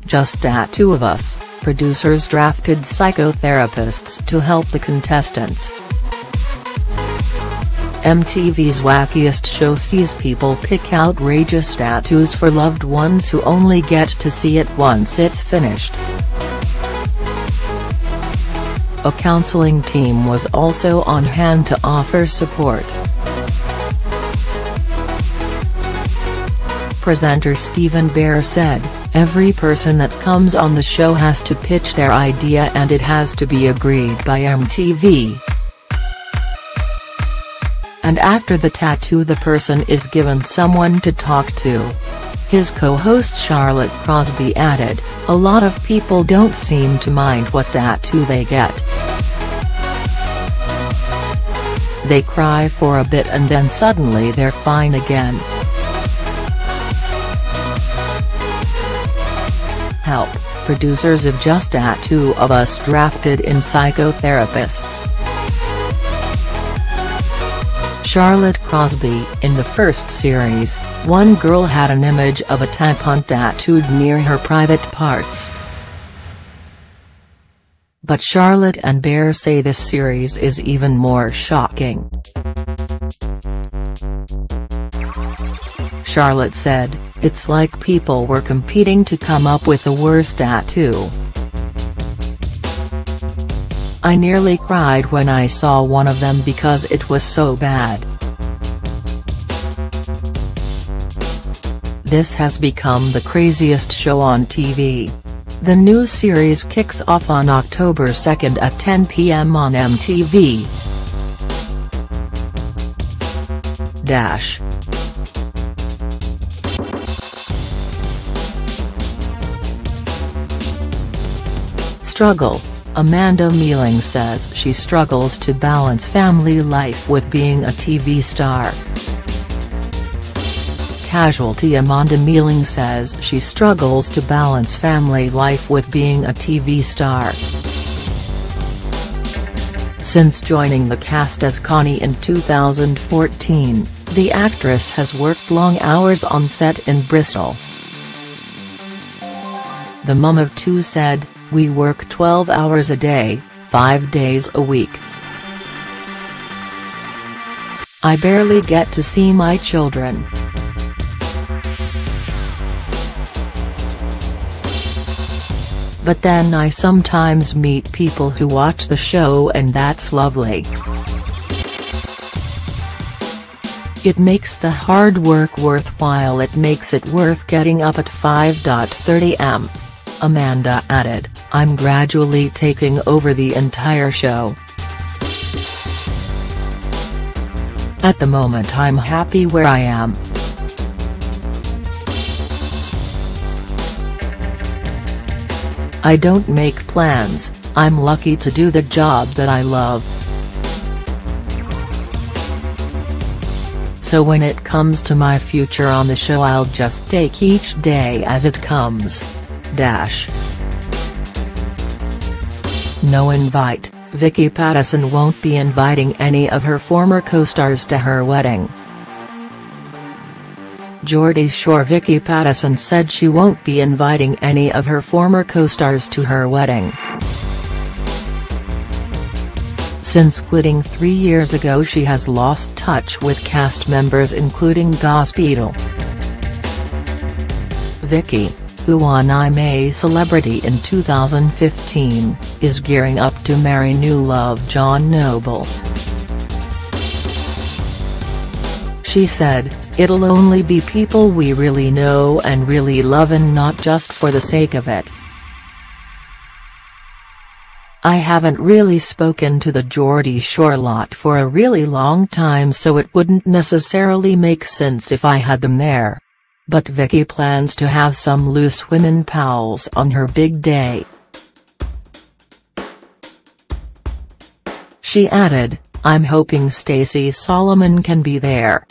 just two of us, producers drafted psychotherapists to help the contestants. MTV's Wackiest Show sees people pick outrageous tattoos for loved ones who only get to see it once it's finished. A counseling team was also on hand to offer support. Presenter Stephen Bear said, "Every person that comes on the show has to pitch their idea and it has to be agreed by MTV. And after the tattoo the person is given someone to talk to." His co-host Charlotte Crosby added, "A lot of people don't seem to mind what tattoo they get. They cry for a bit and then suddenly they're fine again. Help, producers of Just Two of Us drafted in psychotherapists." Charlotte Crosby, in the first series, one girl had an image of a tampon tattooed near her private parts. But Charlotte and Bear say this series is even more shocking. Charlotte said, "It's like people were competing to come up with the worst tattoo. I nearly cried when I saw one of them because it was so bad. This has become the craziest show on TV." The new series kicks off on October 2nd at 10 p.m. on MTV. Struggle. Amanda Mealing says she struggles to balance family life with being a TV star. Casualty. Amanda Mealing says she struggles to balance family life with being a TV star. Since joining the cast as Connie in 2014, the actress has worked long hours on set in Bristol. The mum of two said, "We work 12 hours a day, 5 days a week. I barely get to see my children. But then I sometimes meet people who watch the show and that's lovely. It makes the hard work worthwhile. It makes it worth getting up at 5:30 am. Amanda added, "I'm gradually taking over the entire show. At the moment I'm happy where I am. I don't make plans, I'm lucky to do the job that I love. So when it comes to my future on the show I'll just take each day as it comes." No invite. Vicky Pattison won't be inviting any of her former co-stars to her wedding. Geordie Shore. Vicky Pattison said she won't be inviting any of her former co-stars to her wedding. Since quitting 3 years ago she has lost touch with cast members including Gossip Idol. Vicky, who won I'm a Celebrity in 2015, is gearing up to marry new love John Noble. She said, "It'll only be people we really know and really love and not just for the sake of it. I haven't really spoken to the Geordie Shore lot for a really long time so it wouldn't necessarily make sense if I had them there. But Vicky plans to have some loose women pals on her big day." She added, "I'm hoping Stacey Solomon can be there."